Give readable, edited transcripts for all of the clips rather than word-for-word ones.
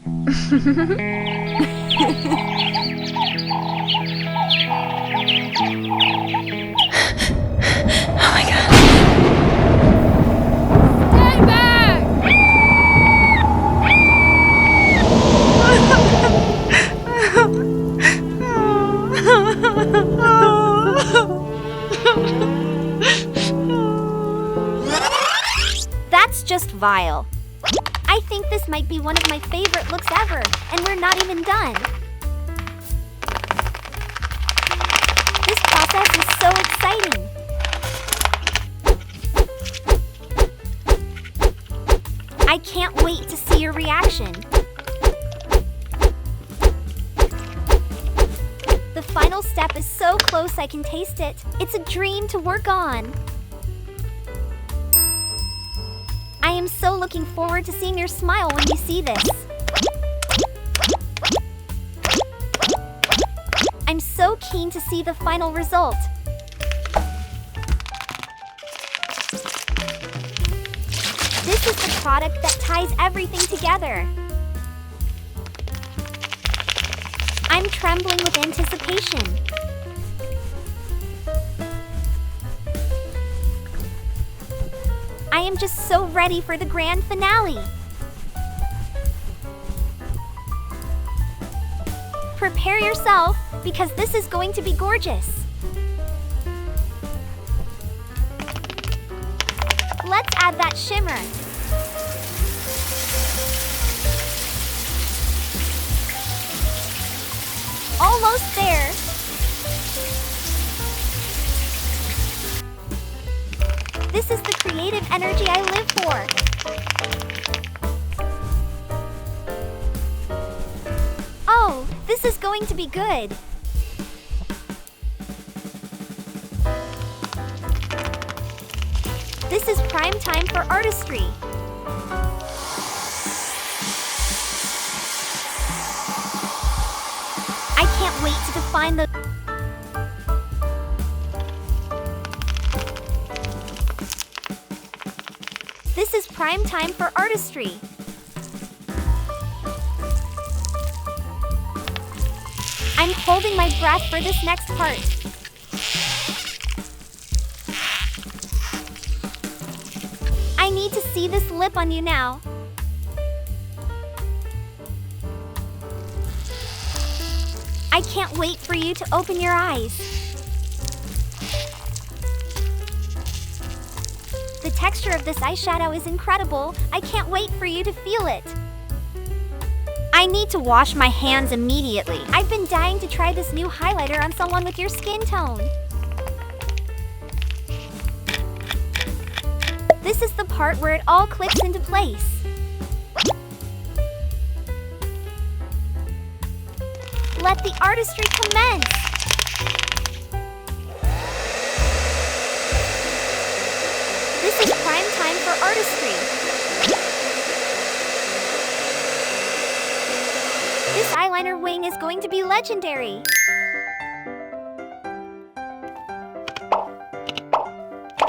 Oh my god. Stay back! That's just vile. I think this might be one of my favorite looks ever, and we're not even done. This process is so exciting. I can't wait to see your reaction. The final step is so close I can taste it. It's a dream to work on. I am so looking forward to seeing your smile when you see this. I'm so keen to see the final result. This is the product that ties everything together. I'm trembling with anticipation. I am just so ready for the grand finale. Prepare yourself, because this is going to be gorgeous. Let's add that shimmer. Almost there. This is the creative energy I live for. Oh, this is going to be good. This is prime time for artistry. I can't wait to define the... This is prime time for artistry. I'm holding my breath for this next part. I need to see this lip on you now. I can't wait for you to open your eyes. The texture of this eyeshadow is incredible. I can't wait for you to feel it. I need to wash my hands immediately. I've been dying to try this new highlighter on someone with your skin tone. This is the part where it all clicks into place. Let the artistry commence. This is prime time for artistry. This eyeliner wing is going to be legendary.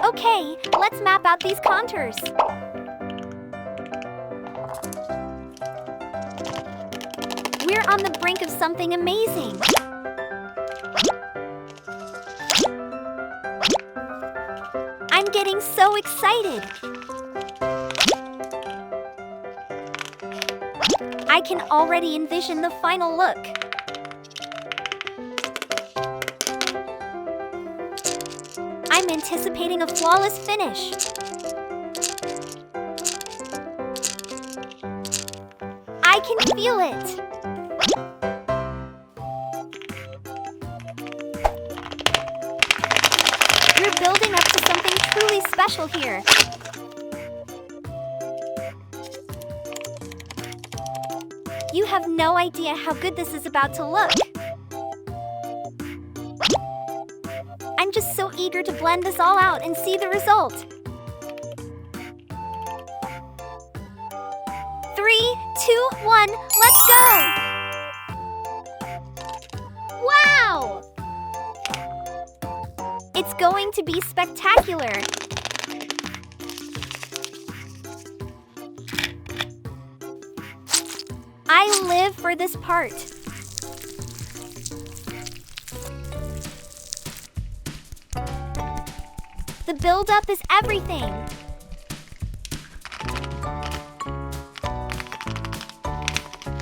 Okay, let's map out these contours. We're on the brink of something amazing. I'm getting so excited. I can already envision the final look. I'm anticipating a flawless finish. I can feel it. You're building up to something truly special here. You have no idea how good this is about to look. I'm just so eager to blend this all out and see the result. 3, 2, 1, let's go! Wow! It's going to be spectacular. I I live for this part. The build-up is everything.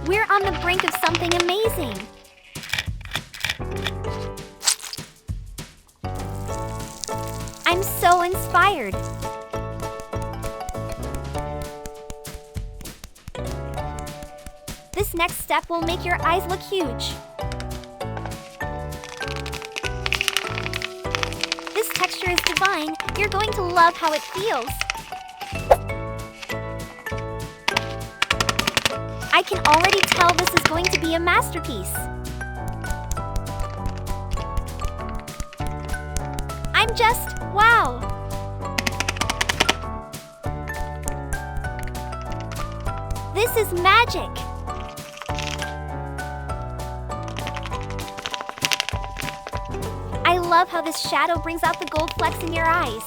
We're on the brink of something amazing. I'm so inspired. This next step will make your eyes look huge. This texture is divine. You're going to love how it feels. I can already tell this is going to be a masterpiece. I'm just, wow! This is magic! I love how this shadow brings out the gold flecks in your eyes.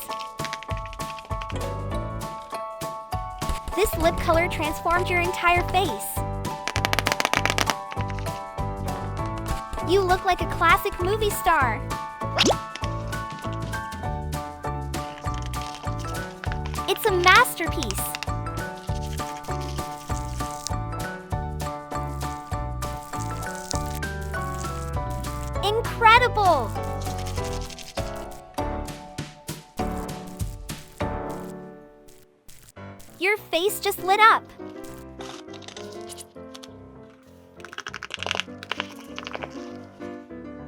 This lip color transformed your entire face. You look like a classic movie star. It's a masterpiece. Incredible! Your face just lit up.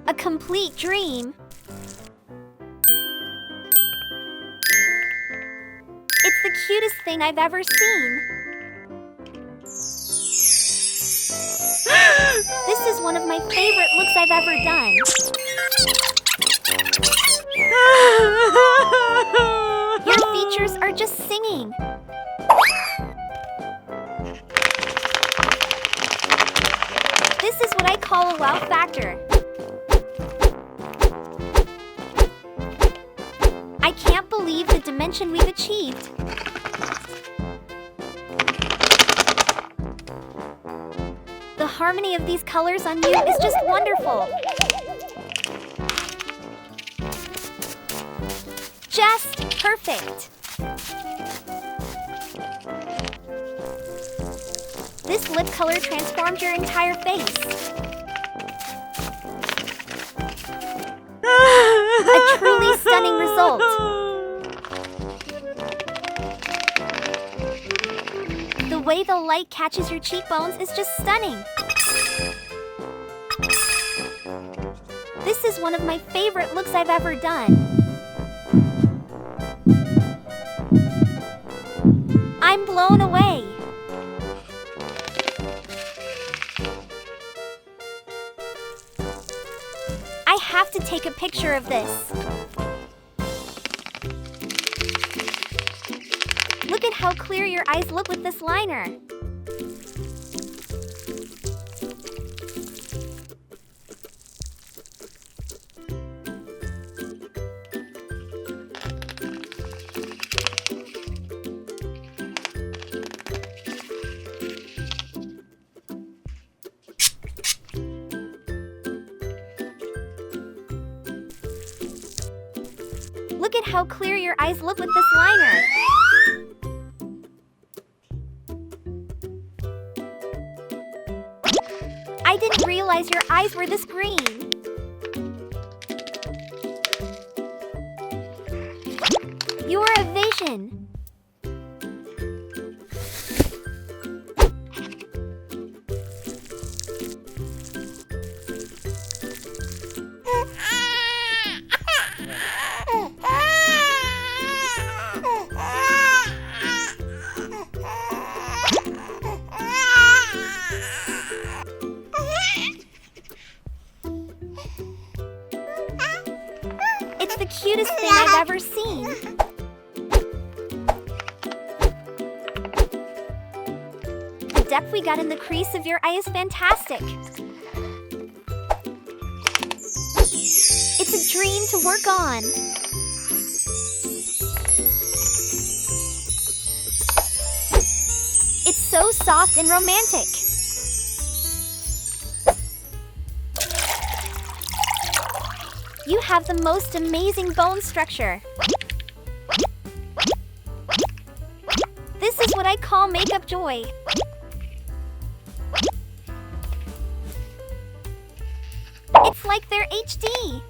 A complete dream. It's the cutest thing I've ever seen. This is one of my favorite looks I've ever done. Your features are just singing. This is what I call a wow factor. I can't believe the dimension we've achieved. The harmony of these colors on you is just wonderful. Just perfect. This lip color transformed your entire face. A truly stunning result. The way the light catches your cheekbones is just stunning. This is one of my favorite looks I've ever done. I'm blown away. I have to take a picture of this. Look at how clear your eyes look with this liner. Look at how clear your eyes look with this liner. I didn't realize your eyes were this green. You're a vision. It's the cutest thing I've ever seen. The depth we got in the crease of your eye is fantastic. It's a dream to work on. It's so soft and romantic. You have the most amazing bone structure. This is what I call makeup joy. It's like they're HD.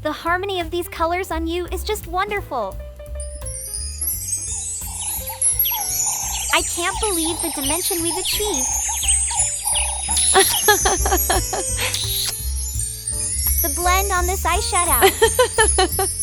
The harmony of these colors on you is just wonderful. I can't believe the dimension we've achieved. The blend on this eyeshadow.